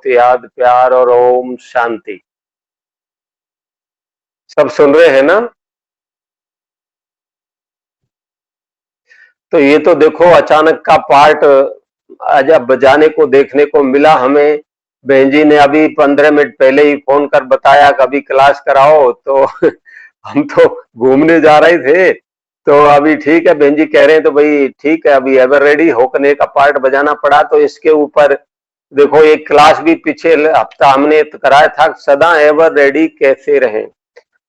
बहुत याद प्यार और ओम शांति। सब सुन रहे हैं ना? तो ये तो देखो अचानक का पार्ट आज अब बजाने को देखने को मिला हमें। बहन जी ने अभी 15 मिनट पहले ही फोन कर बताया कि अभी क्लास कराओ, तो हम तो घूमने जा रहे थे। तो अभी ठीक है, बहन जी कह रहे हैं तो भाई ठीक है, अभी एवर रेडी होकने का पार्ट बजाना पड़ा। तो इसके ऊपर देखो एक क्लास भी पिछले हफ्ता हमने कराया था, सदा एवर रेडी कैसे रहें।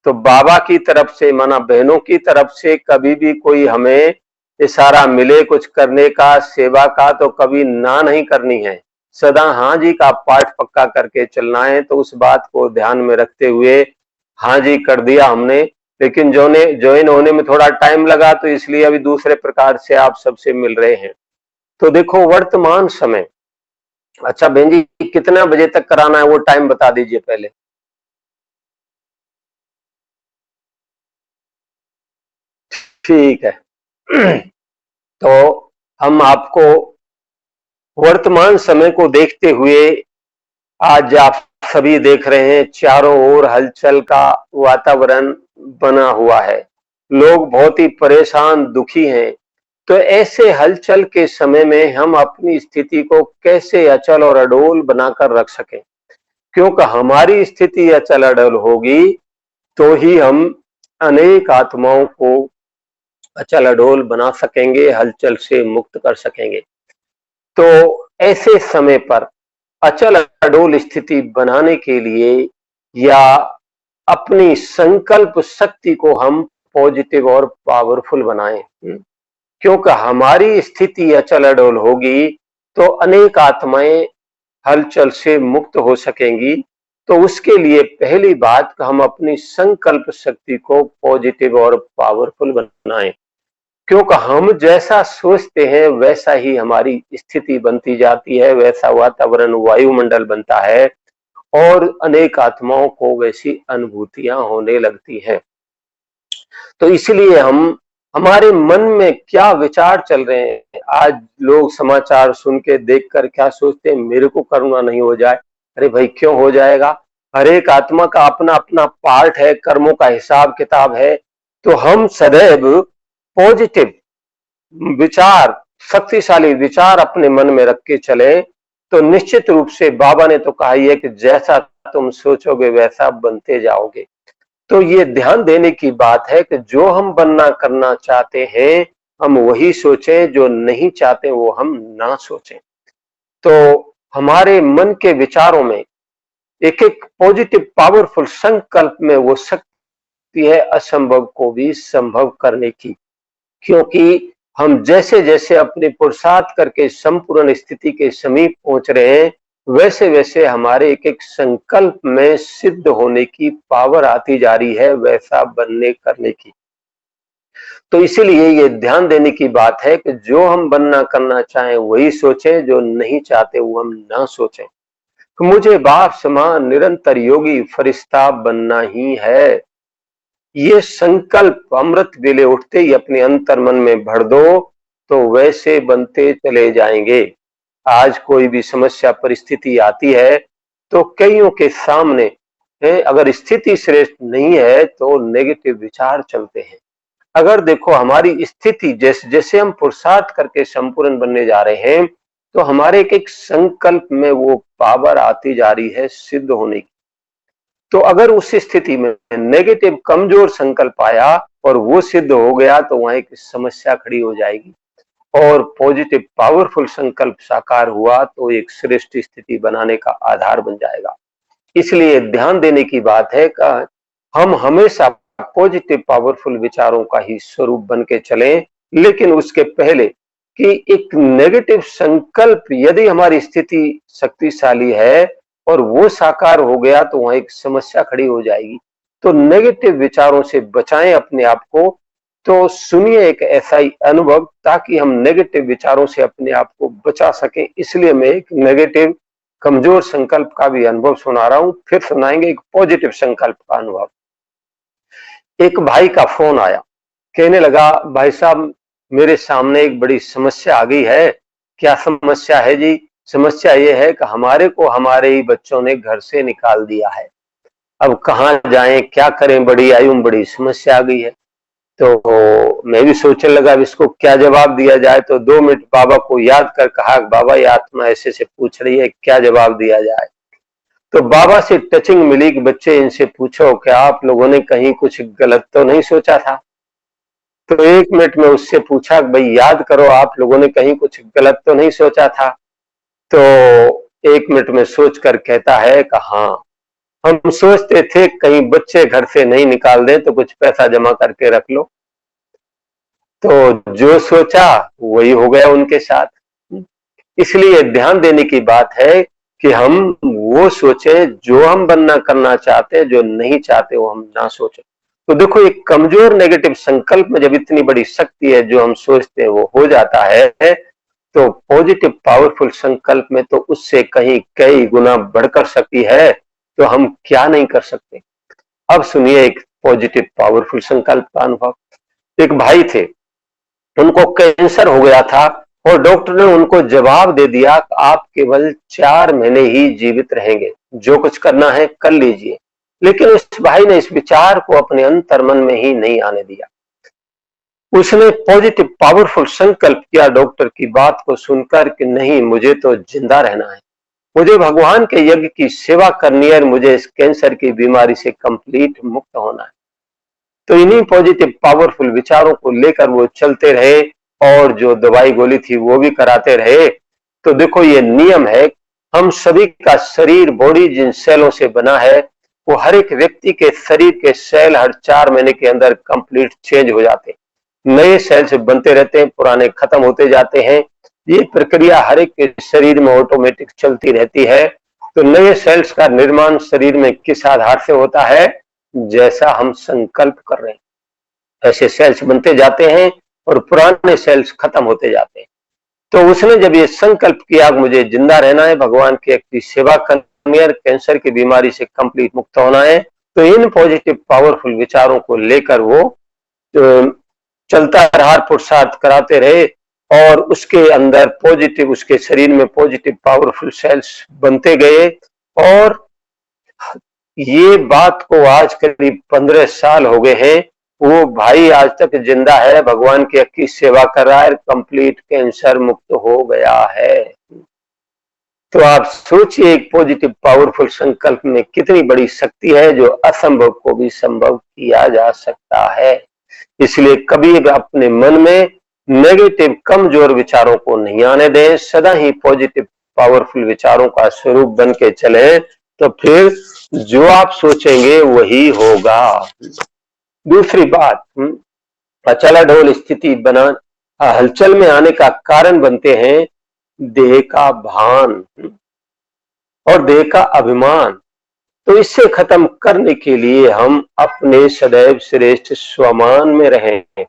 तो बाबा की तरफ से माना बहनों की तरफ से कभी भी कोई हमें इशारा मिले कुछ करने का, सेवा का, तो कभी ना नहीं करनी है, सदा हाँ जी का पाठ पक्का करके चलना है। तो उस बात को ध्यान में रखते हुए हाँ जी कर दिया हमने। लेकिन जो ने ज्वाइन होने में थोड़ा टाइम लगा, तो इसलिए अभी दूसरे प्रकार से आप सबसे मिल रहे हैं। तो देखो वर्तमान समय, अच्छा बहन जी कितना बजे तक कराना है वो टाइम बता दीजिए पहले। ठीक है। तो हम आपको वर्तमान समय को देखते हुए, आज आप सभी देख रहे हैं चारों ओर हलचल का वातावरण बना हुआ है। लोग बहुत ही परेशान दुखी हैं। तो ऐसे हलचल के समय में हम अपनी स्थिति को कैसे अचल और अडोल बनाकर रख सकें, क्योंकि हमारी स्थिति अचल अडोल होगी तो ही हम अनेक आत्माओं को अचल अडोल बना सकेंगे, हलचल से मुक्त कर सकेंगे। तो ऐसे समय पर अचल अडोल स्थिति बनाने के लिए या अपनी संकल्प शक्ति को हम पॉजिटिव और पावरफुल बनाएं, क्योंकि हमारी स्थिति अचल अडोल होगी तो अनेक आत्माएं हलचल से मुक्त हो सकेंगी। तो उसके लिए पहली बात हम अपनी संकल्प शक्ति को पॉजिटिव और पावरफुल बनाएं, क्योंकि हम जैसा सोचते हैं वैसा ही हमारी स्थिति बनती जाती है, वैसा वातावरण वायुमंडल बनता है और अनेक आत्माओं को वैसी अनुभूतियां होने लगती हैं। तो इसलिए हम हमारे मन में क्या विचार चल रहे हैं, आज लोग समाचार सुन के देखकर क्या सोचते हैं, मेरे को करुणा नहीं हो जाए। अरे भाई क्यों हो जाएगा, हर एक आत्मा का अपना अपना पार्ट है, कर्मों का हिसाब किताब है। तो हम सदैव पॉजिटिव विचार, शक्तिशाली विचार अपने मन में रख के चले, तो निश्चित रूप से बाबा ने तो कहा ही है कि जैसा तुम सोचोगे वैसा बनते जाओगे। तो ये ध्यान देने की बात है कि जो हम बनना करना चाहते हैं हम वही सोचें, जो नहीं चाहते वो हम ना सोचें। तो हमारे मन के विचारों में एक एक पॉजिटिव पावरफुल संकल्प में वो शक्ति है असंभव को भी संभव करने की। क्योंकि हम जैसे जैसे अपने पुरुषार्थ करके संपूर्ण स्थिति के समीप पहुंच रहे हैं, वैसे वैसे हमारे एक एक संकल्प में सिद्ध होने की पावर आती जा रही है, वैसा बनने करने की। तो इसीलिए ये ध्यान देने की बात है कि जो हम बनना करना चाहें वही सोचें, जो नहीं चाहते वो हम ना सोचें। तो मुझे बाप समान निरंतर योगी फरिश्ता बनना ही है, ये संकल्प अमृत वेले उठते ही अपने अंतर मन में भर दो, तो वैसे बनते चले जाएंगे। आज कोई भी समस्या परिस्थिति आती है तो कईयों के सामने अगर स्थिति श्रेष्ठ नहीं है तो नेगेटिव विचार चलते हैं। अगर देखो हमारी स्थिति जैसे जैसे हम पुरुषार्थ करके संपूर्ण बनने जा रहे हैं, तो हमारे एक एक संकल्प में वो पावर आती जा रही है सिद्ध होने की। तो अगर उस स्थिति में नेगेटिव कमजोर संकल्प आया और वो सिद्ध हो गया तो वहां एक समस्या खड़ी हो जाएगी, और पॉजिटिव पावरफुल संकल्प साकार हुआ तो एक श्रेष्ठ स्थिति बनाने का आधार बन जाएगा। इसलिए ध्यान देने की बात है कि हम हमेशा पॉजिटिव पावरफुल विचारों का ही स्वरूप बन के चलें, लेकिन उसके पहले कि एक नेगेटिव संकल्प यदि हमारी स्थिति शक्तिशाली है और वो साकार हो गया तो वहां एक समस्या खड़ी हो जाएगी। तो नेगेटिव विचारों से बचाएं अपने आप को। तो सुनिए एक ऐसा ही अनुभव, ताकि हम नेगेटिव विचारों से अपने आप को बचा सकें। इसलिए मैं एक नेगेटिव कमजोर संकल्प का भी अनुभव सुना रहा हूं, फिर सुनाएंगे एक पॉजिटिव संकल्प का अनुभव। एक भाई का फोन आया, कहने लगा भाई साहब मेरे सामने एक बड़ी समस्या आ गई है। क्या समस्या है जी? समस्या ये है कि हमारे को हमारे ही बच्चों ने घर से निकाल दिया है। अब कहाँ जाएं, क्या करें, बड़ी आयु में बड़ी समस्या आ गई है। तो मैं भी सोचने लगा अब इसको क्या जवाब दिया जाए। तो 2 मिनट बाबा को याद कर कहा, बाबा ये आत्मा ऐसे से पूछ रही है, क्या जवाब दिया जाए। तो बाबा से टचिंग मिली कि बच्चे इनसे पूछो कि आप लोगों ने कहीं कुछ गलत तो नहीं सोचा था। तो 1 मिनट में उससे पूछा कि भाई याद करो, आप लोगों ने कहीं कुछ गलत तो नहीं सोचा था। तो 1 मिनट में सोच कर कहता है कि हाँ, हम सोचते थे कहीं बच्चे घर से नहीं निकाल दें तो कुछ पैसा जमा करके रख लो। तो जो सोचा वही हो गया उनके साथ। इसलिए ध्यान देने की बात है कि हम वो सोचें जो हम बनना करना चाहते हैं, जो नहीं चाहते वो हम ना सोचें। तो देखो, एक कमजोर नेगेटिव संकल्प में जब इतनी बड़ी शक्ति है, जो हम सोचते हैं वो हो जाता है, तो पॉजिटिव पावरफुल संकल्प में तो उससे कहीं कई गुना बढ़कर शक्ति है। तो हम क्या नहीं कर सकते। अब सुनिए एक पॉजिटिव पावरफुल संकल्प का अनुभव। एक भाई थे, उनको कैंसर हो गया था और डॉक्टर ने उनको जवाब दे दिया कि आप केवल 4 महीने ही जीवित रहेंगे, जो कुछ करना है कर लीजिए। लेकिन उस भाई ने इस विचार को अपने अंतर मन में ही नहीं आने दिया। उसने पॉजिटिव पावरफुल संकल्प किया डॉक्टर की बात को सुनकर कि नहीं, मुझे तो जिंदा रहना है, मुझे भगवान के यज्ञ की सेवा करनी है और मुझे इस कैंसर की बीमारी से कंप्लीट मुक्त होना है। तो इन्हीं पॉजिटिव पावरफुल विचारों को लेकर वो चलते रहे और जो दवाई गोली थी वो भी कराते रहे। तो देखो, ये नियम है, हम सभी का शरीर बॉडी जिन सेलों से बना है, वो हर एक व्यक्ति के शरीर के सेल हर 4 महीने के अंदर कंप्लीट चेंज हो जाते हैं, नए सेल्स बनते रहते हैं, पुराने खत्म होते जाते हैं। ये प्रक्रिया हर एक के शरीर में ऑटोमेटिक चलती रहती है। तो नए सेल्स का निर्माण शरीर में किस आधार से होता है, जैसा हम संकल्प कर रहे हैं ऐसे सेल्स बनते जाते हैं और पुराने सेल्स खत्म होते जाते हैं। तो उसने जब ये संकल्प किया मुझे जिंदा रहना है, भगवान की सेवा करनी है, कैंसर की बीमारी से कंप्लीट मुक्त होना है, तो इन पॉजिटिव पावरफुल विचारों को लेकर वो चलता रहा, पुरुषार्थ कराते रहे और उसके अंदर पॉजिटिव, उसके शरीर में पॉजिटिव पावरफुल सेल्स बनते गए। और ये बात को आज करीब 15 साल हो गए हैं। वो भाई आज तक जिंदा है, भगवान की सेवा कर रहा है, कंप्लीट कैंसर मुक्त हो गया है। तो आप सोचिए एक पॉजिटिव पावरफुल संकल्प में कितनी बड़ी शक्ति है, जो असंभव को भी संभव किया जा सकता है। इसलिए कभी अपने मन में नेगेटिव कमजोर विचारों को नहीं आने दें, सदा ही पॉजिटिव पावरफुल विचारों का स्वरूप बन के चले, तो फिर जो आप सोचेंगे वही होगा। दूसरी बात, अचलाढोल स्थिति बना हलचल में आने का कारण बनते हैं देह का भान और देह का अभिमान। तो इससे खत्म करने के लिए हम अपने सदैव श्रेष्ठ स्वमान में रहें।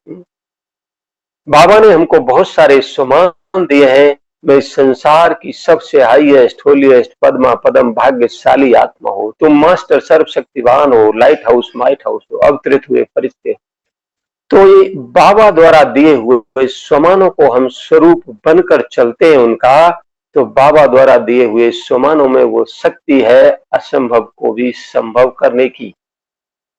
बाबा ने हमको बहुत सारे स्वमान दिए हैं। मैं इस संसार की सबसे हाईएस्ट होलीएस्ट पद्मा पदम भाग्यशाली आत्मा हो, तुम मास्टर सर्वशक्तिवान हो, लाइट हाउस माइट हाउस हो, अवतरित हुए फरिश्ते। तो ये बाबा द्वारा दिए हुए स्वमानों को हम स्वरूप बनकर चलते हैं उनका, तो बाबा द्वारा दिए हुए स्वमानों में वो शक्ति है असंभव को भी संभव करने की।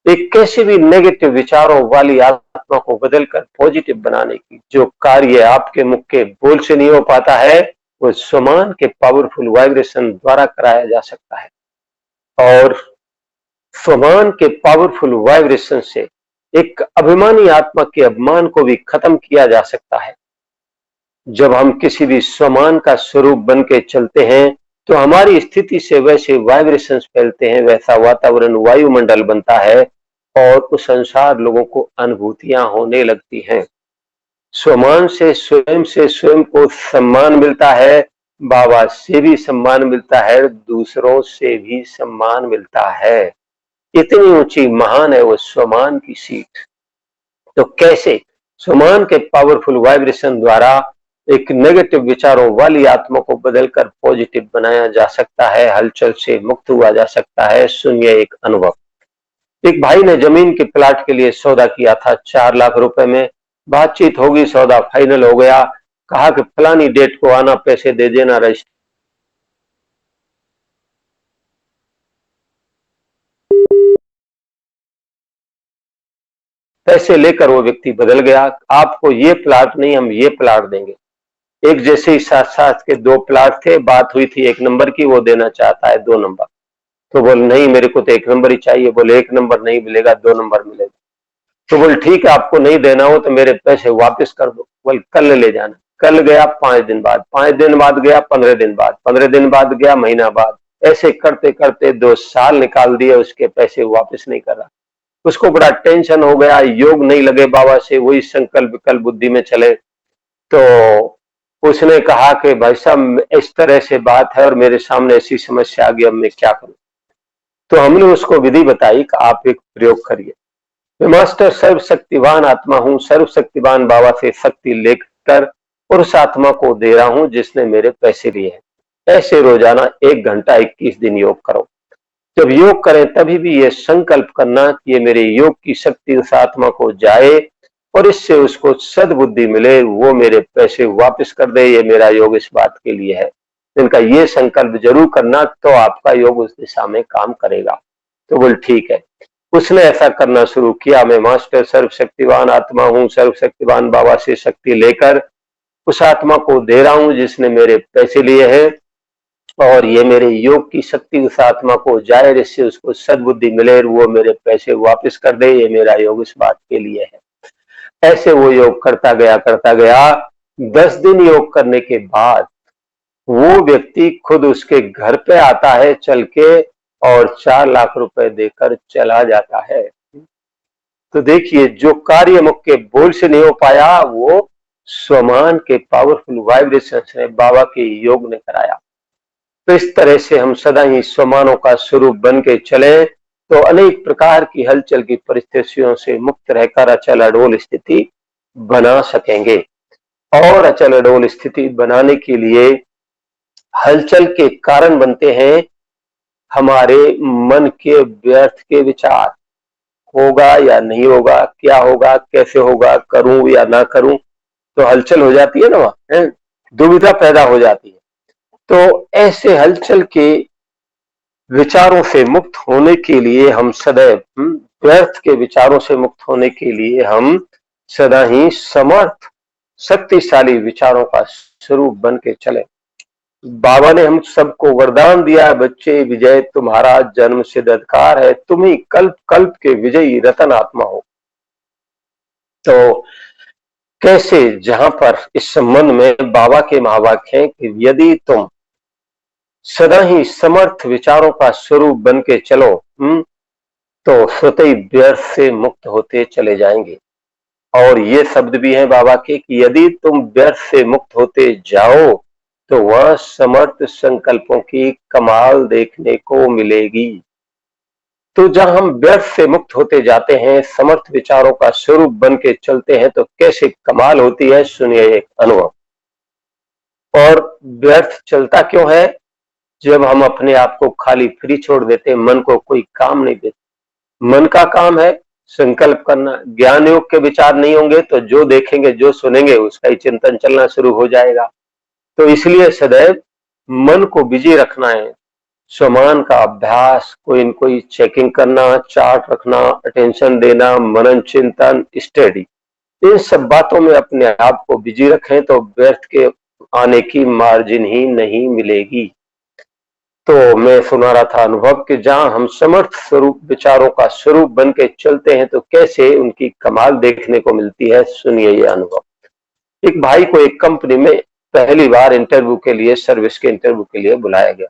एक कैसे भी नेगेटिव विचारों वाली आत्मा को बदलकर पॉजिटिव बनाने की। जो कार्य आपके मुख के बोल से नहीं हो पाता है, वो स्वमान के पावरफुल वाइब्रेशन द्वारा कराया जा सकता है। और स्वमान के पावरफुल वाइब्रेशन से एक अभिमानी आत्मा के अभिमान को भी खत्म किया जा सकता है। जब हम किसी भी स्वमान का स्वरूप बन के चलते हैं, तो हमारी स्थिति से वैसे वाइब्रेशंस फैलते हैं, वैसा वातावरण वायुमंडल बनता है और उस अनुसार लोगों को अनुभूतियां होने लगती हैं। स्वमान से स्वयं को सम्मान मिलता है, बाबा से भी सम्मान मिलता है, दूसरों से भी सम्मान मिलता है। इतनी ऊंची महान है वो स्वमान की सीट। तो कैसे स्वमान के पावरफुल वाइब्रेशन द्वारा एक नेगेटिव विचारों वाली आत्मा को बदलकर पॉजिटिव बनाया जा सकता है, हलचल से मुक्त हुआ जा सकता है। सुनिए एक अनुभव। एक भाई ने जमीन के प्लाट के लिए सौदा किया था 4 लाख रुपए में। बातचीत होगी, सौदा फाइनल हो गया। कहा कि फलानी डेट को आना, पैसे दे देना, रजिस्टर पैसे लेकर वो व्यक्ति बदल गया, आपको ये प्लाट नहीं हम ये प्लाट देंगे। एक जैसे ही साथ साथ के दो प्लाट थे, बात हुई थी 1 नंबर की, वो देना चाहता है 2 नंबर। तो बोले नहीं मेरे को तो 1 नंबर ही चाहिए। बोले 1 नंबर नहीं मिलेगा, 2 नंबर मिलेगा। तो बोले ठीक है, आपको नहीं देना हो तो मेरे पैसे वापस कर दो। बोले कल ले जाना। कल गया 5 दिन बाद, 5 दिन बाद गया 15 दिन बाद, 15 दिन बाद गया महीना बाद, ऐसे करते करते 2 साल निकाल दिए, उसके पैसे वापस नहीं कर रहा। उसको बड़ा टेंशन हो गया, योग नहीं लगे बाबा से, वही संकल्प विकल्प बुद्धि में चले। तो उसने कहा कि भाई साहब इस तरह से बात है और मेरे सामने ऐसी समस्या आ गई, अब मैं क्या करूं। तो हमने उसको विधि बताई कि आप एक प्रयोग करिए। मैं मास्टर सर्वशक्तिवान आत्मा हूं, सर्वशक्तिवान बाबा से शक्ति लेकर और उस आत्मा को दे रहा हूं जिसने मेरे पैसे लिए हैं। ऐसे रोजाना 1 घंटा 21 दिन योग करो। जब योग करें तभी भी ये संकल्प करना कि ये मेरे योग की शक्ति उस आत्मा को जाए और इससे उसको सद्बुद्धि मिले, वो मेरे पैसे वापस कर दे। ये मेरा योग इस बात के लिए है। इनका ये संकल्प जरूर करना, तो आपका योग उस दिशा में काम करेगा। तो बोल ठीक है। उसने ऐसा करना शुरू किया। मैं मास्टर सर्वशक्तिवान आत्मा हूं, सर्वशक्तिवान बाबा से शक्ति लेकर उस आत्मा को दे रहा हूं जिसने मेरे पैसे लिए हैं, और ये मेरे योग की शक्ति उस आत्मा को जाए, इससे उसको सद्बुद्धि मिले, वो मेरे पैसे वापस कर दे। ये मेरा योग इस बात के लिए है। ऐसे वो योग करता गया करता गया। 10 दिन योग करने के बाद वो व्यक्ति खुद उसके घर पे आता है चल के, और 4 लाख रुपए देकर चला जाता है। तो देखिए, जो कार्य मुख के बोल से नहीं हो पाया, वो स्वमान के पावरफुल वाइब्रेशन से बाबा के योग ने कराया। तो इस तरह से हम सदा ही स्वमानों का स्वरूप बन के चले, तो अनेक प्रकार की हलचल की परिस्थितियों से मुक्त रहकर अचल अडोल स्थिति बना सकेंगे। और अचल अडोल स्थिति बनाने के लिए हलचल के कारण बनते हैं हमारे मन के व्यर्थ के विचार। होगा या नहीं होगा, क्या होगा, कैसे होगा, करूं या ना करूं, तो हलचल हो जाती है ना, वहां दुविधा पैदा हो जाती है। तो ऐसे हलचल के विचारों से मुक्त होने के लिए हम सदैव, व्यर्थ के विचारों से मुक्त होने के लिए हम सदा ही समर्थ शक्तिशाली विचारों का स्वरूप बन के चले। बाबा ने हम सबको वरदान दिया, बच्चे विजय तुम्हारा जन्म सिद्ध अधिकार है, तुम ही कल्प कल्प के विजयी रतन आत्मा हो। तो कैसे, जहां पर इस संबंध में बाबा के महावाक्य हैं कि यदि तुम सदा ही समर्थ विचारों का स्वरूप बन के चलो, तो स्वतः ही व्यर्थ से मुक्त होते चले जाएंगे। और ये शब्द भी हैं बाबा के कि यदि तुम व्यर्थ से मुक्त होते जाओ तो वह समर्थ संकल्पों की कमाल देखने को मिलेगी। तो जब हम व्यर्थ से मुक्त होते जाते हैं, समर्थ विचारों का स्वरूप बन के चलते हैं, तो कैसे कमाल होती है, सुनिए एक अनुभव। और व्यर्थ चलता क्यों है? जब हम अपने आप को खाली फ्री छोड़ देते, मन को कोई काम नहीं देते। मन का काम है संकल्प करना। ज्ञान योग के विचार नहीं होंगे तो जो देखेंगे जो सुनेंगे उसका ही चिंतन चलना शुरू हो जाएगा। तो इसलिए सदैव मन को बिजी रखना है। स्वमान का अभ्यास, कोई न कोई चेकिंग करना, चार्ट रखना, अटेंशन देना, मनन चिंतन, स्टडी, इन सब बातों में अपने आप को बिजी रखें तो व्यर्थ के आने की मार्जिन ही नहीं मिलेगी। तो मैं सुना रहा था अनुभव कि जहां हम समर्थ स्वरूप विचारों का स्वरूप बन के चलते हैं तो कैसे उनकी कमाल देखने को मिलती है। सुनिए ये अनुभव। एक भाई को एक कंपनी में पहली बार इंटरव्यू के लिए, सर्विस के इंटरव्यू के लिए बुलाया गया।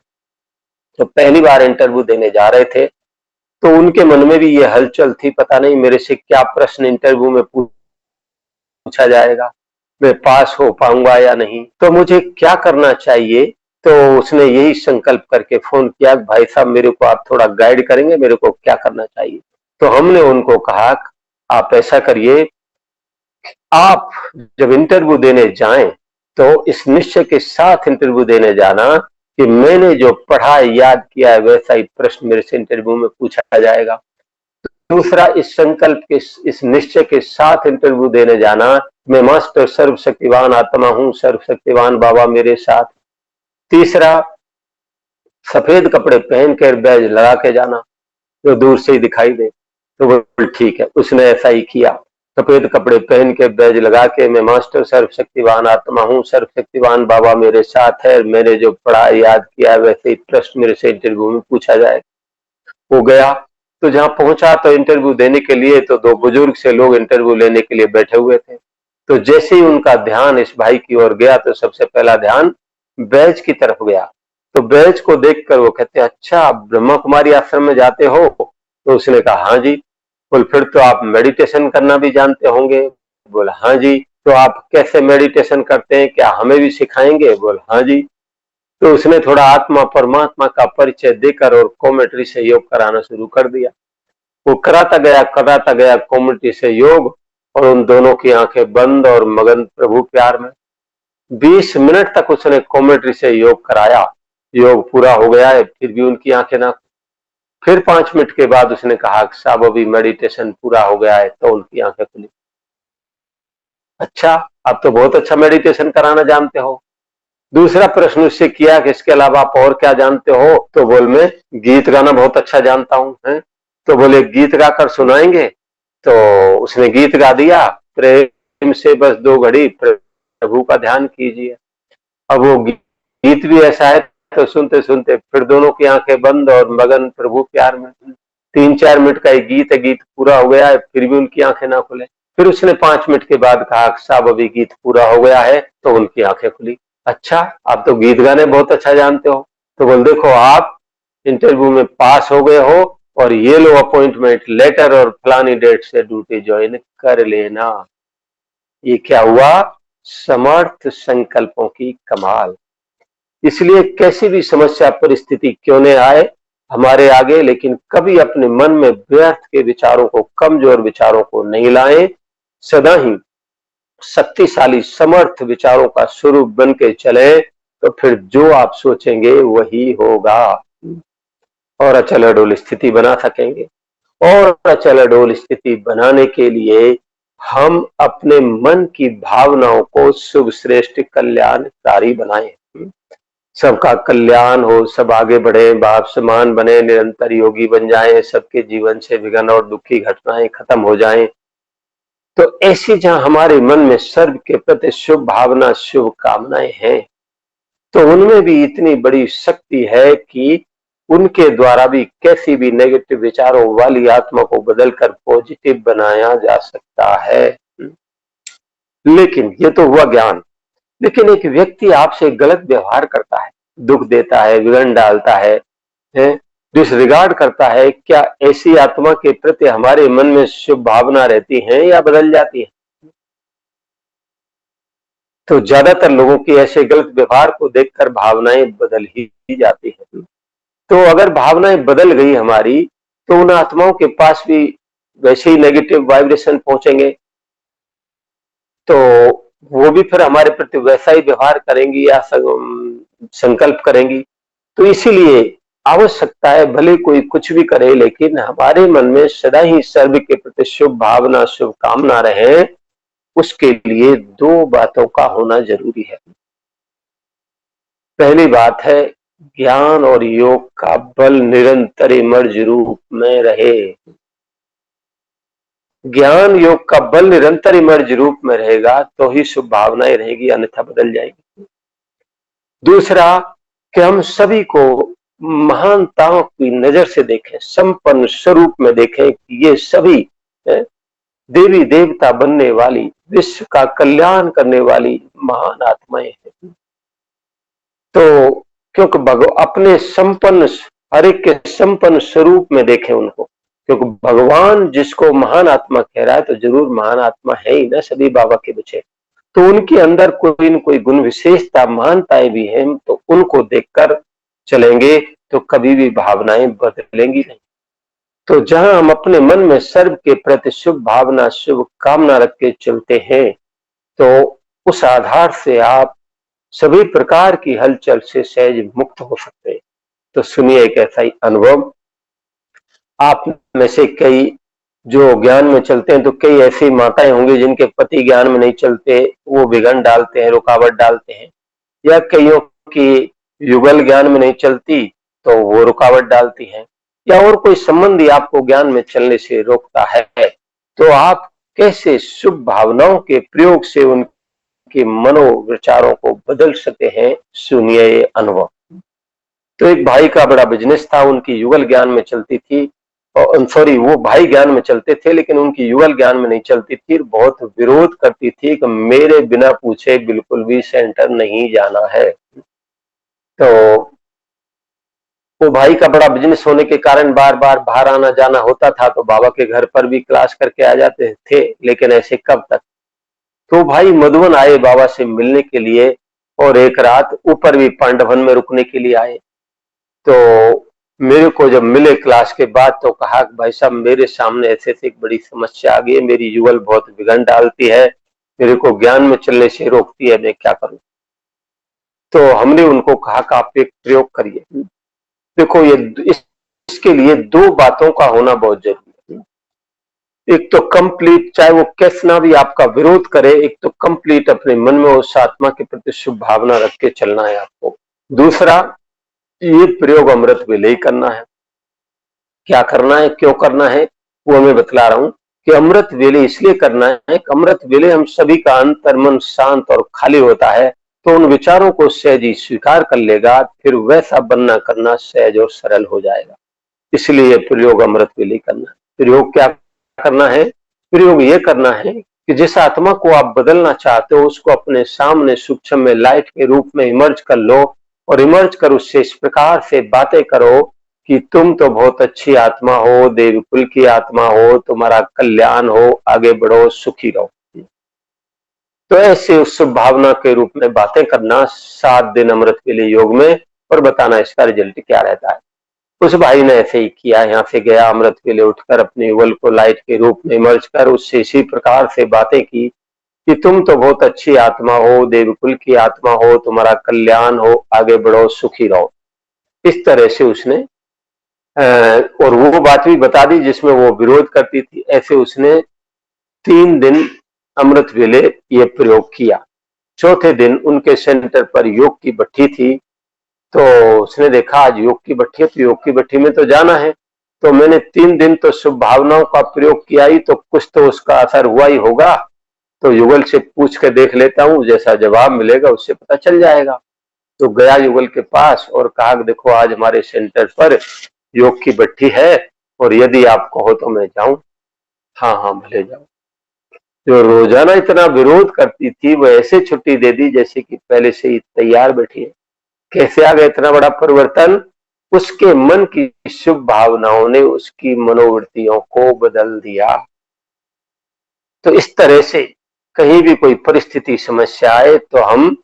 तो पहली बार इंटरव्यू देने जा रहे थे, तो उनके मन में भी ये हलचल थी, पता नहीं मेरे से क्या प्रश्न इंटरव्यू में पूछा जाएगा, मैं पास हो पाऊंगा या नहीं, तो मुझे क्या करना चाहिए। तो उसने यही संकल्प करके फोन किया, भाई साहब मेरे को आप थोड़ा गाइड करेंगे, मेरे को क्या करना चाहिए। तो हमने उनको कहा आप ऐसा करिए, आप जब इंटरव्यू देने जाएं तो इस निश्चय के साथ इंटरव्यू देने जाना कि मैंने जो पढ़ा है, याद किया है, वैसा ही प्रश्न मेरे से इंटरव्यू में पूछा जाएगा। दूसरा, इस संकल्प के, इस निश्चय के साथ इंटरव्यू देने जाना, मैं मास्टर सर्वशक्तिवान आत्मा हूं, सर्वशक्तिवान बाबा मेरे साथ। तीसरा, सफेद कपड़े पहनकर बैज लगा के जाना जो दूर से ही दिखाई दे। तो वो ठीक है, उसने ऐसा ही किया। सफेद कपड़े पहन के बैज लगा के, मैं मास्टर सर्वशक्तिवान आत्मा हूँ, सर्वशक्तिवान बाबा मेरे साथ है, मैंने जो पढ़ा याद किया वैसे ही ट्रस्ट मेरे से इंटरव्यू में पूछा जाए। वो गया तो जहां पहुंचा तो इंटरव्यू देने के लिए तो दो बुजुर्ग से लोग इंटरव्यू लेने के लिए बैठे हुए थे। तो जैसे ही उनका ध्यान इस भाई की ओर गया तो सबसे पहला ध्यान बैज की तरफ गया। तो बैज को देखकर वो कहते, अच्छा आप ब्रह्मा कुमारी आश्रम में जाते हो? तो उसने कहा हाँ जी। बोल फिर तो आप मेडिटेशन करना भी जानते होंगे? बोला हाँ जी। तो आप कैसे मेडिटेशन करते हैं, क्या हमें भी सिखाएंगे? बोल हाँ जी। तो उसने थोड़ा आत्मा परमात्मा का परिचय देकर और कॉमेंट्री से योग कराना शुरू कर दिया। वो कराता गया कॉमेंट्री से योग, और उन दोनों की आंखें बंद और मगन प्रभु प्यार में। 20 मिनट तक उसने कॉमेंट्री से योग कराया। योग पूरा हो गया है, फिर भी उनकी आंखें ना। फिर 5 मिनट के बाद उसने कहा साहब अभी मेडिटेशन पूरा हो गया है, तो उनकी आंखें खुली। अच्छा, आप तो बहुत अच्छा मेडिटेशन कराना जानते हो। दूसरा प्रश्न उससे किया कि इसके अलावा आप और क्या जानते हो? तो बोल मैं गीत गाना बहुत अच्छा जानता हूं। है तो बोले गीत गाकर सुनाएंगे? तो उसने गीत गा दिया, प्रेम से बस 2 घड़ी प्रभु का ध्यान कीजिए। अब वो गीत भी ऐसा है तो सुनते सुनते फिर दोनों की आंखें बंद और मगन प्रभु प्यार में। 3-4 मिनट का एक गीत है, गीत पूरा हो गया है, फिर भी उनकी आंखें ना खुले। फिर उसने 5 मिनट के बाद कहा साहब अभी गीत पूरा हो गया है, तो उनकी आंखें खुली। अच्छा, आप तो गीत गाने बहुत अच्छा जानते हो। तो बोल देखो आप इंटरव्यू में पास हो गए हो और ये लो अपॉइंटमेंट लेटर और फलानी डेट से ड्यूटी ज्वाइन कर लेना। ये क्या हुआ? समर्थ संकल्पों की कमाल। इसलिए कैसी भी समस्या परिस्थिति क्यों न आए हमारे आगे, लेकिन कभी अपने मन में व्यर्थ के विचारों को, कमजोर विचारों को नहीं लाएं। सदा ही शक्तिशाली समर्थ विचारों का स्वरूप बन के चले, तो फिर जो आप सोचेंगे वही होगा, और अचल अडोल स्थिति बना सकेंगे। और अचल अडोल स्थिति बनाने के लिए हम अपने मन की भावनाओं को शुभ श्रेष्ठ कल्याणकारी बनाएं। सबका कल्याण हो, सब आगे बढ़े, बाप समान बने, निरंतर योगी बन जाएं, सबके जीवन से विघ्न और दुखी घटनाएं खत्म हो जाएं। तो ऐसी जहां हमारे मन में सर्व के प्रति शुभ भावना, शुभ कामनाएं हैं, तो उनमें भी इतनी बड़ी शक्ति है कि उनके द्वारा भी कैसी भी नेगेटिव विचारों वाली आत्मा को बदलकर पॉजिटिव बनाया जा सकता है। लेकिन ये तो हुआ ज्ञान। लेकिन एक व्यक्ति आपसे गलत व्यवहार करता है, दुख देता है, विघ्न डालता है, डिसरिगार्ड करता है, क्या ऐसी आत्मा के प्रति हमारे मन में शुभ भावना रहती है या बदल जाती है? तो ज्यादातर लोगों की ऐसे गलत व्यवहार को देखकर भावनाएं बदल ही जाती हैं। तो अगर भावनाएं बदल गई हमारी, तो उन आत्माओं के पास भी वैसे ही नेगेटिव वाइब्रेशन पहुंचेंगे, तो वो भी फिर हमारे प्रति वैसा ही व्यवहार करेंगी या संकल्प करेंगी। तो इसीलिए आवश्यकता है, भले कोई कुछ भी करे, लेकिन हमारे मन में सदा ही सर्व के प्रति शुभ भावना, शुभ कामना रहे। उसके लिए 2 बातों का होना जरूरी है। पहली बात है, ज्ञान और योग का बल निरंतर इमर्ज रूप में रहे। ज्ञान योग का बल निरंतर इमर्ज रूप में रहेगा तो ही शुभ भावनाएं रहेगी, अन्यथा बदल जाएगी। दूसरा, कि हम सभी को महानताओं की नजर से देखें, संपन्न स्वरूप में देखें कि ये सभी देवी देवता बनने वाली, विश्व का कल्याण करने वाली महान आत्माएं हैं। तो क्योंकि अपने संपन्न, हर एक के संपन्न स्वरूप में देखें उनको, क्योंकि भगवान जिसको महान आत्मा कह रहा है तो जरूर महान आत्मा है ही ना, सभी बाबा के बच्चे। तो उनके अंदर कोई न कोई गुण विशेषता, महानताएं भी हैं, तो उनको देखकर चलेंगे तो कभी भी भावनाएं बदलेंगी नहीं। तो जहां हम अपने मन में सर्व के प्रति शुभ भावना, शुभ कामना रख के चलते हैं, तो उस आधार से आप सभी प्रकार की हलचल से सहज मुक्त हो सकते हैं। तो सुनिए एक ऐसा ही अनुभव। आप में से कई जो ज्ञान में चलते हैं, तो कई ऐसी माताएं होंगी जिनके पति ज्ञान में नहीं चलते, वो विघ्न डालते हैं, रुकावट डालते हैं। या कईयों की युगल ज्ञान में नहीं चलती तो वो रुकावट डालती हैं। या और कोई संबंधी आपको ज्ञान में चलने से रोकता है, तो आप कैसे शुभ भावनाओं के प्रयोग से उनके मनोविचारों को बदल सकते हैं, सुनिए ये अनुभव। तो एक भाई का बड़ा बिजनेस था, उनकी युगल ज्ञान में चलती थी, और सॉरी, वो भाई ज्ञान में चलते थे लेकिन उनकी युगल ज्ञान में नहीं चलती थी, बहुत विरोध करती थी कि मेरे बिना पूछे बिल्कुल भी सेंटर नहीं जाना है। तो वो भाई का बड़ा बिजनेस होने के कारण बार बार बाहर आना जाना होता था, तो बाबा के घर पर भी क्लास करके आ जाते थे, लेकिन ऐसे कब तक। तो भाई मधुबन आए बाबा से मिलने के लिए, और एक रात ऊपर भी पांडवन में रुकने के लिए आए। तो मेरे को जब मिले क्लास के बाद तो कहा कि भाई साहब, मेरे सामने ऐसे ऐसे एक बड़ी समस्या आ गई है, मेरी युगल बहुत बिगड़ डालती है, मेरे को ज्ञान में चलने से रोकती है, मैं क्या करूं। तो हमने उनको कहा कि आप एक प्रयोग करिए। देखो, इसके लिए दो बातों का होना बहुत जरूरी है। एक तो कंप्लीट, चाहे वो कैसा भी आपका विरोध करे, एक तो कंप्लीट अपने मन में उस आत्मा के प्रति शुभ भावना रख के चलना है आपको। दूसरा, ये प्रयोग अमृत वेले ही करना है। क्या करना है, क्यों करना है, वो मैं बतला रहा हूं कि अमृत वेले इसलिए करना है कि अमृत वेले हम सभी का अंतर मन शांत और खाली होता है, तो उन विचारों को सहज ही स्वीकार कर लेगा, फिर वैसा बनना करना सहज और सरल हो जाएगा। इसलिए प्रयोग अमृत वेले करना है। प्रयोग क्या करना है, प्रयोग ये करना है कि जिस आत्मा को आप बदलना चाहते हो उसको अपने सामने सूक्ष्म में लाइट के रूप में इमर्ज कर लो, और इमर्ज कर उससे इस प्रकार से बातें करो कि तुम तो बहुत अच्छी आत्मा हो, देवकुल की आत्मा हो, तुम्हारा कल्याण हो, आगे बढ़ो, सुखी रहो। तो ऐसे उस शुभ भावना के रूप में बातें करना 7 दिन अमृत के लिए योग में, और बताना इसका रिजल्ट क्या रहता है। उस भाई ने ऐसे ही किया, यहाँ से गया, अमृत के लिए उठकर अपने युगल को लाइट के रूप में इमर्ज कर उससे इसी प्रकार से बातें की कि तुम तो बहुत अच्छी आत्मा हो, देवकुल की आत्मा हो, तुम्हारा कल्याण हो, आगे बढ़ो, सुखी रहो। इस तरह से उसने और वो बात भी बता दी जिसमें वो विरोध करती थी। ऐसे उसने 3 दिन अमृत वेले ये प्रयोग किया। चौथे दिन उनके सेंटर पर योग की भट्ठी थी, तो उसने देखा आज योग की भट्ठी है, तो योग की भट्ठी में तो जाना है। तो मैंने 3 दिन तो शुभ भावनाओं का प्रयोग किया ही, तो कुछ तो उसका असर हुआ ही होगा, तो युगल से पूछ के देख लेता हूँ, जैसा जवाब मिलेगा उससे पता चल जाएगा। तो गया युगल के पास और कहा देखो, आज हमारे सेंटर पर योग की भट्ठी है, और यदि आप कहो तो मैं जाऊं। हाँ हाँ, भले जाओ। जो रोजाना इतना विरोध करती थी वो ऐसे छुट्टी दे दी जैसे कि पहले से ही तैयार बैठी है। कैसे आ गया इतना बड़ा परिवर्तन, उसके मन की शुभ भावनाओं ने उसकी मनोवृत्तियों को बदल दिया। तो इस तरह से कहीं भी कोई परिस्थिति समस्या आए तो हम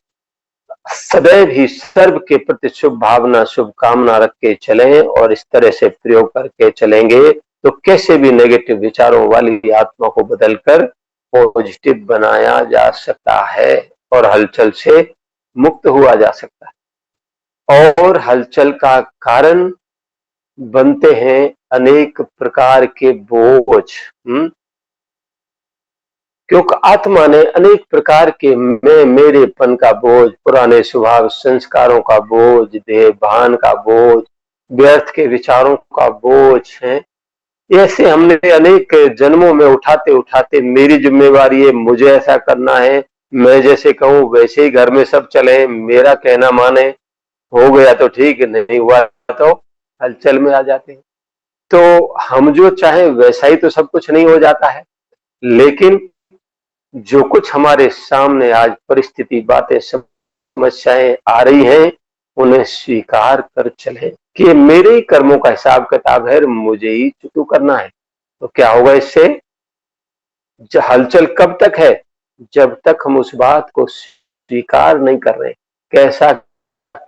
सदैव ही सर्व के प्रति शुभ भावना शुभ कामना रख के चलें, और इस तरह से प्रयोग करके चलेंगे तो कैसे भी नेगेटिव विचारों वाली आत्मा को बदलकर पॉजिटिव बनाया जा सकता है, और हलचल से मुक्त हुआ जा सकता है। और हलचल का कारण बनते हैं अनेक प्रकार के बोझ। क्योंकि आत्मा ने अनेक प्रकार के मैं मेरेपन का बोझ, पुराने स्वभाव संस्कारों का बोझ, देह भान का बोझ, व्यर्थ के विचारों का बोझ है, ऐसे हमने अनेक जन्मों में उठाते उठाते मेरी जिम्मेवारी है, मुझे ऐसा करना है, मैं जैसे कहूं वैसे ही घर में सब चले, मेरा कहना माने, हो गया तो ठीक, नहीं हुआ तो हलचल में आ जाते हैं। तो हम जो चाहे वैसा ही तो सब कुछ नहीं हो जाता है, लेकिन जो कुछ हमारे सामने आज परिस्थिति बातें समस्याएं आ रही हैं, उन्हें स्वीकार कर चले कि मेरे ही कर्मों का हिसाब किताब है, मुझे ही चुकू करना है। तो क्या होगा इससे, हलचल कब तक है, जब तक हम उस बात को स्वीकार नहीं कर रहे कैसा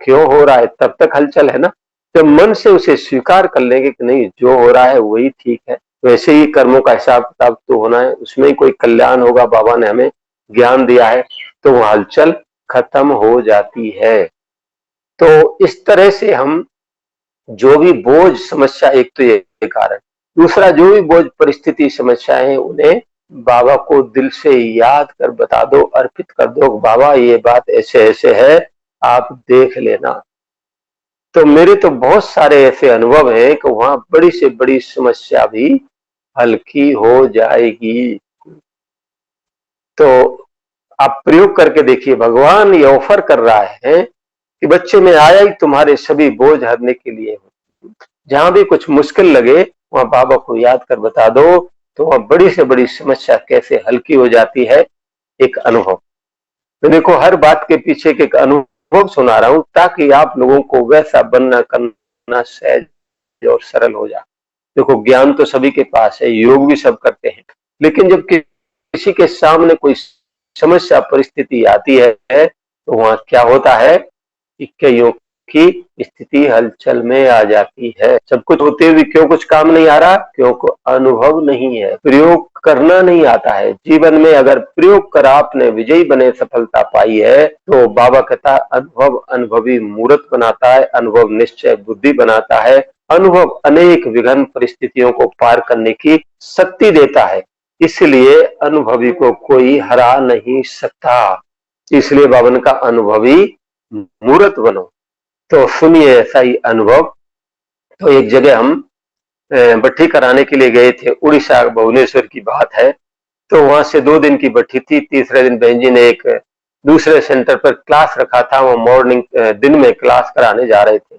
क्यों हो रहा है, तब तक हलचल है ना। तो मन से उसे स्वीकार कर लेंगे कि नहीं, जो हो रहा है वही ठीक है, वैसे ही कर्मों का हिसाब किताब तो होना है, उसमें ही कोई कल्याण होगा, बाबा ने हमें ज्ञान दिया है, तो वो हलचल खत्म हो जाती है। तो इस तरह से हम जो भी बोझ समस्या, एक तो ये कारण, दूसरा जो भी बोझ परिस्थिति समस्याएं उन्हें बाबा को दिल से याद कर बता दो, अर्पित कर दो, बाबा ये बात ऐसे ऐसे है, आप देख लेना। तो मेरे तो बहुत सारे ऐसे अनुभव हैं कि वहां बड़ी से बड़ी समस्या भी हल्की हो जाएगी। तो आप प्रयोग करके देखिए, भगवान ये ऑफर कर रहा है कि बच्चे मैं आया ही तुम्हारे सभी बोझ हरने के लिए हूं। जहां भी कुछ मुश्किल लगे वहां बाबा को याद कर बता दो, तो वहां बड़ी से बड़ी समस्या कैसे हल्की हो जाती है। एक अनुभव, तो देखो हर बात के पीछे एक अनुभव सुना रहा हूं ताकि आप लोगों को वैसा बनना करना सहज और सरल हो जाए। देखो ज्ञान तो सभी के पास है, योग भी सब करते हैं, लेकिन जब किसी के सामने कोई समस्या परिस्थिति आती है तो वहां क्या होता है कि कईयों की स्थिति हलचल में आ जाती है। सब कुछ होते हुए क्यों कुछ काम नहीं आ रहा? क्योंकि अनुभव नहीं है, प्रयोग करना नहीं आता है। जीवन में अगर प्रयोग कर आपने विजयी बने सफलता पाई है तो बाबा कहता है अनुभव अनुभवी मूर्त बनाता है, अनुभव निश्चय बुद्धि बनाता है, अनुभव अनेक विघ्न परिस्थितियों को पार करने की शक्ति देता है। इसलिए अनुभवी को कोई हरा नहीं सकता। इसलिए बाबा का अनुभवी मूर्त बनो। तो सुनिए ऐसा ही अनुभव। तो एक जगह हम भट्ठी कराने के लिए गए थे, उड़ीसा भुवनेश्वर की बात है। तो वहां से 2 दिन की भट्ठी थी। तीसरे दिन बहन जी ने एक दूसरे सेंटर पर क्लास रखा था, वो मॉर्निंग दिन में क्लास कराने जा रहे थे।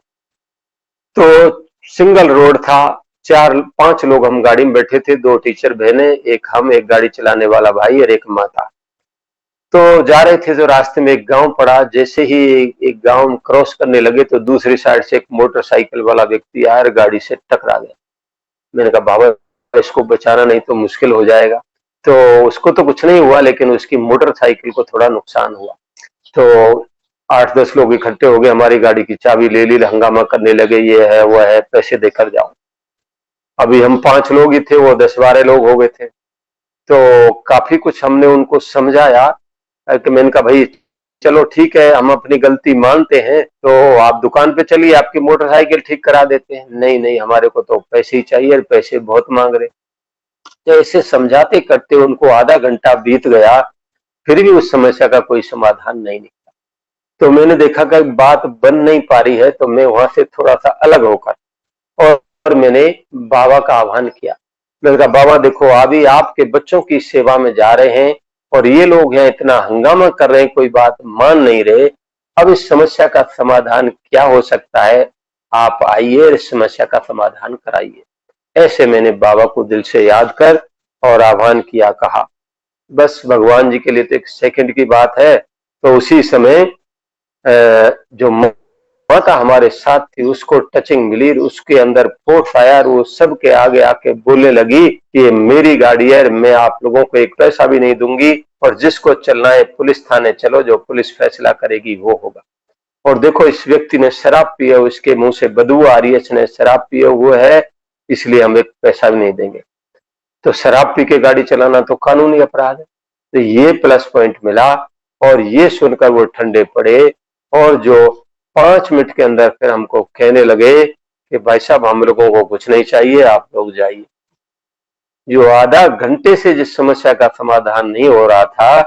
तो सिंगल रोड था, 4-5 लोग हम गाड़ी में बैठे थे, 2 टीचर बहने, एक हम, एक गाड़ी चलाने वाला भाई और एक माता। तो जा रहे थे, जो रास्ते में एक गांव पड़ा। जैसे ही एक गांव क्रॉस करने लगे तो दूसरी साइड से एक मोटरसाइकिल वाला व्यक्ति आया और गाड़ी से टकरा गया। मैंने कहा बाबा इसको बचाना नहीं तो मुश्किल हो जाएगा। तो उसको तो कुछ नहीं हुआ, लेकिन उसकी मोटरसाइकिल को थोड़ा नुकसान हुआ। तो 8-10 लोग इकट्ठे हो गए, हमारी गाड़ी की चाबी ले ली, हंगामा करने लगे, ये है वो है, पैसे देकर जाओ। अभी हम 5 लोग ही थे, वो 10-12 लोग हो गए थे। तो काफी कुछ हमने उनको समझाया कि मैंने कहा भाई चलो ठीक है, हम अपनी गलती मानते हैं, तो आप दुकान पे चलिए, आपकी मोटरसाइकिल ठीक करा देते हैं। नहीं नहीं, हमारे को तो पैसे ही चाहिए, पैसे बहुत मांग रहे। तो ऐसे समझाते करते उनको आधा घंटा बीत गया, फिर भी उस समस्या का कोई समाधान नहीं निकला। तो मैंने देखा कि बात बन नहीं पा रही है, तो मैं वहां से थोड़ा सा अलग होकर और मैंने बाबा का आह्वान किया। मैंने कहा बाबा देखो, अभी आपके बच्चों की सेवा में जा रहे हैं और ये लोग हैं इतना हंगामा कर रहे हैं, कोई बात मान नहीं रहे। अब इस समस्या का समाधान क्या हो सकता है? आप आइए, इस समस्या का समाधान कराइए। ऐसे मैंने बाबा को दिल से याद कर और आह्वान किया, कहा। बस भगवान जी के लिए तो एक सेकंड की बात है। तो उसी समय जो माता हमारे साथ थी उसको टचिंग मिली, उसके अंदर फोर्स आया और वो सबके आगे आके बोलने लगी कि ये मेरी गाड़ी है, मैं आप लोगों को एक पैसा भी नहीं दूंगी, और जिसको चलना है पुलिस थाने चलो, जो पुलिस फैसला करेगी वो होगा। और देखो इस व्यक्ति ने शराब पिया, उसके मुंह से बदबू आ रही है, इसने शराब पिया हुआ है, इसलिए हम एक पैसा भी नहीं देंगे। तो शराब पी के गाड़ी चलाना तो कानूनी अपराध है। तो ये प्लस पॉइंट मिला और ये सुनकर वो ठंडे पड़े, और जो 5 मिनट के अंदर फिर हमको कहने लगे कि भाई साहब हम लोगों को कुछ नहीं चाहिए, आप लोग जाइए। जो आधा घंटे से जिस समस्या का समाधान नहीं हो रहा था,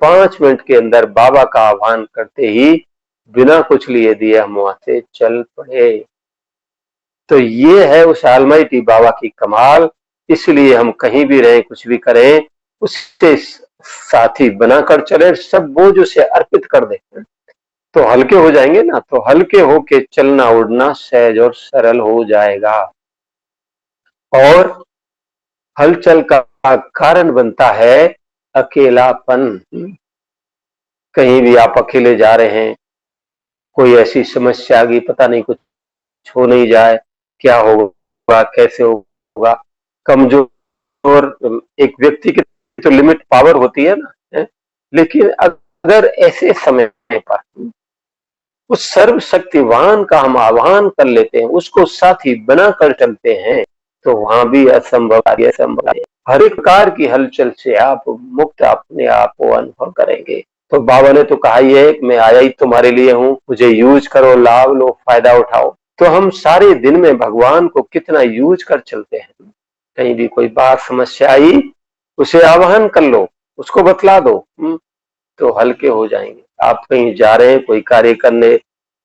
5 मिनट के अंदर बाबा का आह्वान करते ही बिना कुछ लिए दिए हम वहां से चल पड़े। तो ये है उस ऑलमाइटी बाबा की कमाल। इसलिए हम कहीं भी रहें, कुछ भी करें, उससे साथी बनाकर चले, सब बोझ उसे अर्पित कर दें, तो हल्के हो जाएंगे ना। तो हल्के होके चलना उड़ना सहज और सरल हो जाएगा। और हलचल का कारण बनता है अकेलापन। कहीं भी आप अकेले जा रहे हैं, कोई ऐसी समस्या आ गई, पता नहीं कुछ हो नहीं जाए, क्या होगा, कैसे होगा। कमजोर एक व्यक्ति की तो लिमिट पावर होती है ना, है? लेकिन अगर ऐसे समय पर उस सर्वशक्तिवान का हम आह्वान कर लेते हैं, उसको साथी बनाकर चलते हैं, तो वहां भी असंभव असंभव है। हर एक प्रकार की हलचल से आप मुक्त अपने आप को अनुभव करेंगे। तो बाबा ने तो कहा ही है कि मैं आया ही तुम्हारे लिए हूँ, मुझे यूज करो, लाभ लो, फायदा उठाओ। तो हम सारे दिन में भगवान को कितना यूज कर चलते हैं। कहीं भी कोई बात समस्या आई, उसे आह्वान कर लो, उसको बतला दो, तो हल्के हो जाएंगे। आप कहीं जा रहे हैं कोई कार्य करने,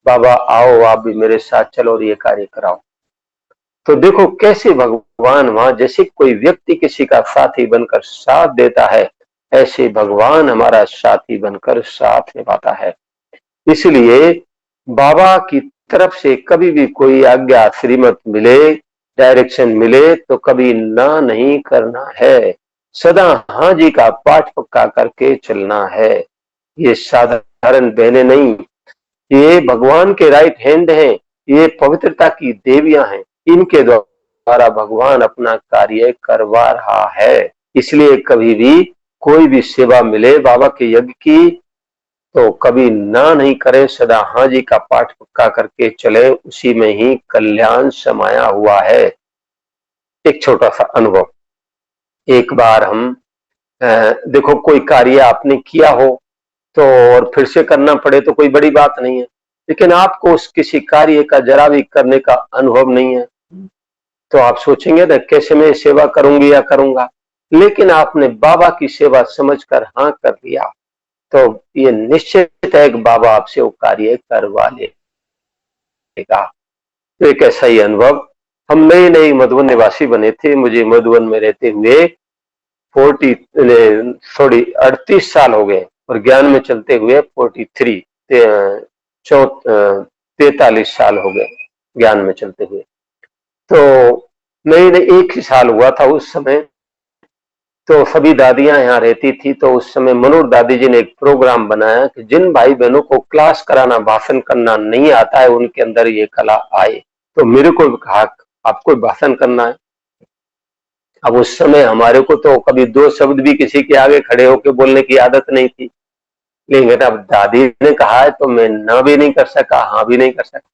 बाबा आओ आप भी मेरे साथ चलो और ये कार्य कराओ। तो देखो कैसे भगवान वहां जैसे कोई व्यक्ति किसी का साथी बनकर साथ देता है, ऐसे भगवान हमारा साथी बनकर साथ निभाता है। इसलिए बाबा की तरफ से कभी भी कोई आज्ञा, श्रीमत मिले, डायरेक्शन मिले तो कभी ना नहीं करना है। सदा हाँ जी का पाठ पक्का करके चलना है। ये साधारण बहनें नहीं, ये भगवान के राइट हैंड हैं, ये पवित्रता की देवियां हैं। इनके द्वारा भगवान अपना कार्य करवा रहा है। इसलिए कभी भी कोई भी सेवा मिले बाबा के यज्ञ की तो कभी ना नहीं करे, सदा हाँ जी का पाठ पक्का करके चले, उसी में ही कल्याण समाया हुआ है। एक छोटा सा अनुभव, एक बार हम देखो कोई कार्य आपने किया हो तो और फिर से करना पड़े तो कोई बड़ी बात नहीं है, लेकिन आपको उस किसी कार्य का जरा भी करने का अनुभव नहीं है तो आप सोचेंगे ना कैसे मैं सेवा करूंगी या करूंगा, लेकिन आपने बाबा की सेवा समझकर हाँ कर लिया तो ये निश्चित है कि बाबा आपसे वो कार्य करवा लेगा। तो एक ऐसा ही अनुभव, हम नए नए मधुबन निवासी बने थे, मुझे मधुबन में रहते हुए 38 साल हो गए और ज्ञान में चलते हुए 43 साल हो गए ज्ञान में चलते हुए। तो नई नई एक ही साल हुआ था उस समय, तो सभी दादियां यहाँ रहती थी, तो उस समय मनोहर दादी जी ने एक प्रोग्राम बनाया कि जिन भाई बहनों को क्लास कराना, भाषण करना नहीं आता है उनके अंदर ये कला आए। तो मेरे को कहा आपको भाषण करना है। अब उस समय हमारे को तो कभी दो शब्द भी किसी के आगे खड़े होकर बोलने की आदत नहीं थी, लेकिन अब दादी ने कहा है तो मैं ना भी नहीं कर सका, हाँ भी नहीं कर सका।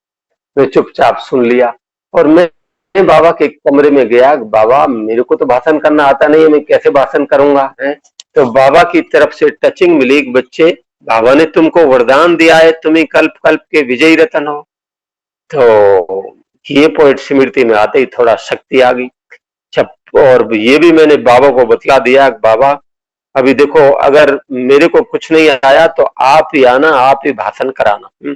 मैं चुपचाप सुन लिया और मैं बाबा के कमरे में गया। बाबा मेरे को तो भाषण करना आता नहीं है, मैं कैसे भाषण करूंगा है? तो बाबा की तरफ से टचिंग मिली, बच्चे बाबा ने तुमको वरदान दिया है, तुम्हें कल्प कल्प के विजयी रतन हो। तो ये पॉइंट स्मृति में आते ही थोड़ा शक्ति आ गई। और ये भी मैंने बाबा को बतला दिया, बाबा अभी देखो अगर मेरे को कुछ नहीं आया तो आप ही आना, आप ही भाषण कराना।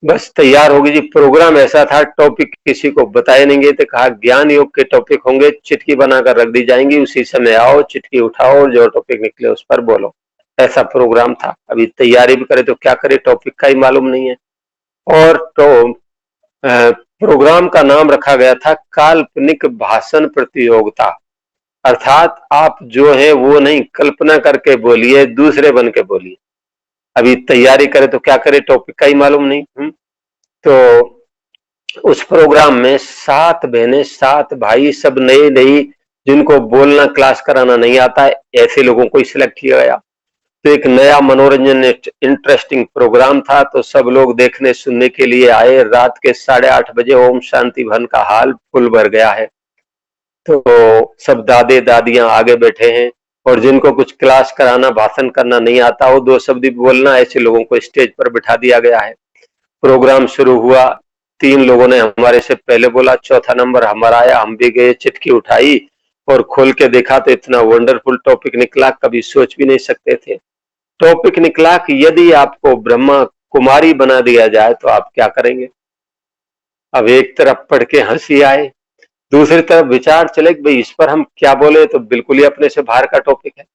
बस तैयार होगी जी। प्रोग्राम ऐसा था, टॉपिक किसी को बताए नहीं गए थे, कहा ज्ञान योग के टॉपिक होंगे, चिट्ठी बनाकर रख दी जाएंगी, उसी समय आओ, चिट्ठी उठाओ और जो टॉपिक निकले उस पर बोलो। ऐसा प्रोग्राम था। अभी तैयारी भी करे तो क्या करे, टॉपिक का ही मालूम नहीं है। और तो प्रोग्राम का नाम रखा गया था काल्पनिक भाषण प्रतियोगिता, अर्थात आप जो है वो नहीं, कल्पना करके बोलिए, दूसरे बन के बोलिए। अभी तैयारी करे तो क्या करे, टॉपिक का ही मालूम नहीं। तो उस प्रोग्राम में 7 बहनें 7 भाई, सब नए नई, जिनको बोलना क्लास कराना नहीं आता है, ऐसे लोगों को सिलेक्ट किया गया। तो एक नया मनोरंजन इंटरेस्टिंग प्रोग्राम था, तो सब लोग देखने सुनने के लिए आए। रात के 8:30 बजे ओम शांति भवन का हाल फुल भर गया है। तो सब दादे दादियां आगे बैठे हैं और जिनको कुछ क्लास कराना, भाषण करना नहीं आता हो, 2 शब्द भी बोलना, ऐसे लोगों को स्टेज पर बिठा दिया गया है। प्रोग्राम शुरू हुआ, 3 लोगों ने हमारे से पहले बोला, चौथा नंबर हमारा आया, हम भी गए, चिट्ठी उठाई और खोल के देखा तो इतना वंडरफुल टॉपिक निकला, कभी सोच भी नहीं सकते थे। टॉपिक निकला कि यदि आपको ब्रह्मा कुमारी बना दिया जाए तो आप क्या करेंगे। अब एक तरफ पढ़ के हंसी आए, दूसरी तरफ विचार चले कि भाई इस पर हम क्या बोले, तो बिल्कुल ही अपने से बाहर का टॉपिक है।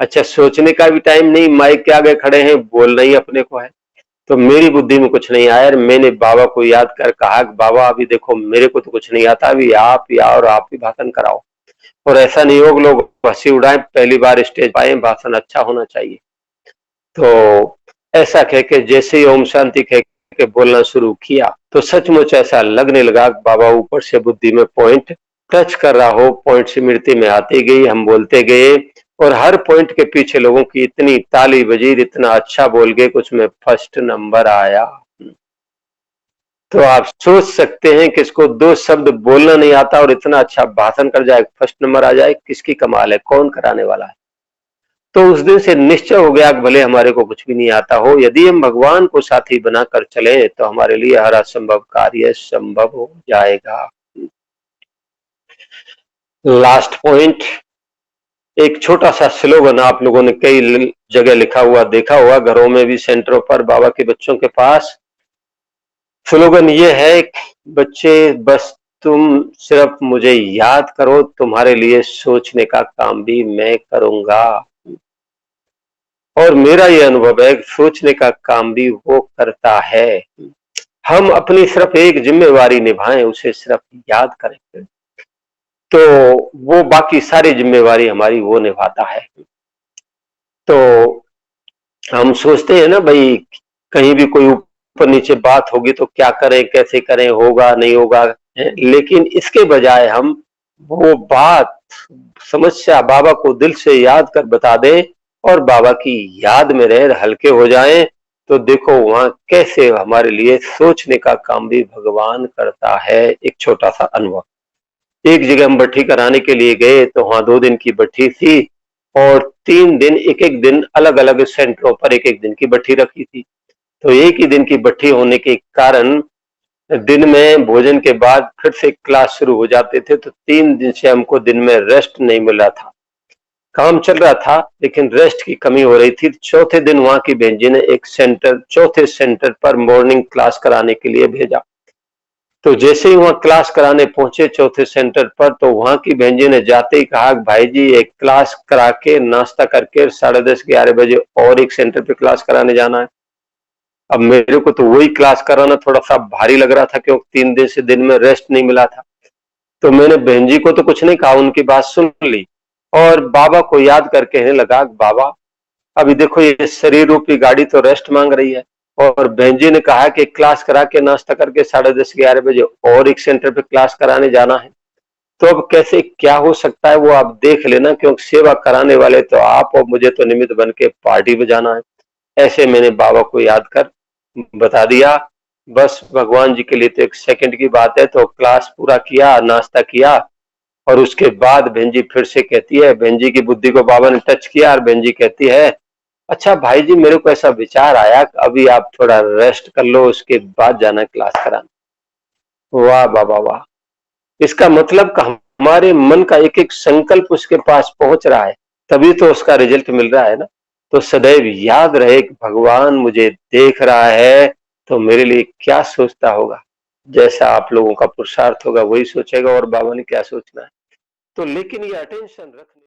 अच्छा, सोचने का भी टाइम नहीं, माइक के आगे खड़े हैं, बोलना ही अपने को है। तो मेरी बुद्धि में कुछ नहीं आया, मैंने बाबा को याद कर कहा कि बाबा अभी देखो मेरे को तो कुछ नहीं आता, अभी आप या और आप ही भाषण कराओ। और ऐसा नहीं हो लोग हंसी उड़ाए, पहली बार स्टेज पाए, भाषण अच्छा होना चाहिए। तो ऐसा कह के जैसे ही ओम शांति कह के बोलना शुरू किया तो सचमुच ऐसा लगने लगा बाबा ऊपर से बुद्धि में पॉइंट टच कर रहा हो, पॉइंट स्मृति में आती गई, हम बोलते गए और हर पॉइंट के पीछे लोगों की इतनी ताली बजी, इतना अच्छा बोल गए, कुछ में फर्स्ट नंबर आया। तो आप सोच सकते हैं कि इसको 2 शब्द बोलना नहीं आता और इतना अच्छा भाषण कर जाए, फर्स्ट नंबर आ जाए, किसकी कमाल है, कौन कराने वाला है। तो उस दिन से निश्चय हो गया कि भले हमारे को कुछ भी नहीं आता हो, यदि हम भगवान को साथी बनाकर चले तो हमारे लिए हर असंभव कार्य संभव हो जाएगा। लास्ट पॉइंट, एक छोटा सा स्लोगन आप लोगों ने कई जगह लिखा हुआ देखा होगा, घरों में भी, सेंटरों पर, बाबा के बच्चों के पास। स्लोगन ये है, बच्चे बस तुम सिर्फ मुझे याद करो, तुम्हारे लिए सोचने का काम भी मैं करूंगा। और मेरा ये अनुभव है सोचने का काम भी वो करता है। हम अपनी सिर्फ एक जिम्मेवारी निभाएं, उसे सिर्फ याद करें, तो वो बाकी सारी जिम्मेवारी हमारी वो निभाता है। तो हम सोचते हैं ना भाई, कहीं भी कोई ऊपर नीचे बात होगी तो क्या करें, कैसे करें, होगा नहीं होगा, लेकिन इसके बजाय हम वो बात, समस्या बाबा को दिल से याद कर बता दें और बाबा की याद में रह हल्के हो जाएं, तो देखो वहां कैसे हमारे लिए सोचने का काम भी भगवान करता है। एक छोटा सा अनुभव, एक जगह हम भट्ठी कराने के लिए गए तो वहां 2 दिन की भट्ठी थी और 3 दिन एक एक दिन अलग अलग सेंटरों पर एक एक दिन की भट्ठी रखी थी। तो एक ही दिन की भट्ठी होने के कारण दिन में भोजन के बाद फिर से क्लास शुरू हो जाते थे, तो 3 दिन से हमको दिन में रेस्ट नहीं मिला था। काम चल रहा था लेकिन रेस्ट की कमी हो रही थी। चौथे दिन वहां की बहन जी ने एक सेंटर, चौथे सेंटर पर मॉर्निंग क्लास कराने के लिए भेजा। तो जैसे ही वहां क्लास कराने पहुंचे चौथे सेंटर पर, तो वहां की बहन जी ने जाते ही कहा, भाई जी एक क्लास करा के नाश्ता करके 10:30-11 बजे और एक सेंटर पे क्लास कराने जाना है। अब मेरे को तो वही क्लास कराना थोड़ा सा भारी लग रहा था क्योंकि 3 दिन से दिन में रेस्ट नहीं मिला था। तो मैंने बहन जी को तो कुछ नहीं कहा, उनकी बात सुन ली और बाबा को याद करके कहने लगा, बाबा अभी देखो ये शरीर रूपी गाड़ी तो रेस्ट मांग रही है और बहन जी ने कहा कि क्लास करा के नाश्ता करके 10:30-11 बजे और एक सेंटर पे क्लास कराने जाना है। तो अब कैसे क्या हो सकता है वो आप देख लेना, क्योंकि सेवा कराने वाले तो आप और मुझे तो निमित्त बन के पार्टी बजाना है। ऐसे मैंने बाबा को याद कर बता दिया। बस भगवान जी के लिए तो 1 सेकंड की बात है। तो क्लास पूरा किया, नाश्ता किया और उसके बाद बहन जी फिर से कहती है, बहन जी की बुद्धि को बाबा ने टच किया और बहन जी कहती है, अच्छा भाई जी मेरे को ऐसा विचार आया कि अभी आप थोड़ा रेस्ट कर लो, उसके बाद जाना क्लास कराने। वाह बाबा वाह! इसका मतलब कि हमारे मन का एक एक संकल्प उसके पास पहुंच रहा है, तभी तो उसका रिजल्ट मिल रहा है ना। तो सदैव याद रहे कि भगवान मुझे देख रहा है, तो मेरे लिए क्या सोचता होगा। जैसा आप लोगों का पुरुषार्थ होगा वही सोचेगा और बाबा ने क्या सोचना है। तो लेकिन ये अटेंशन रखने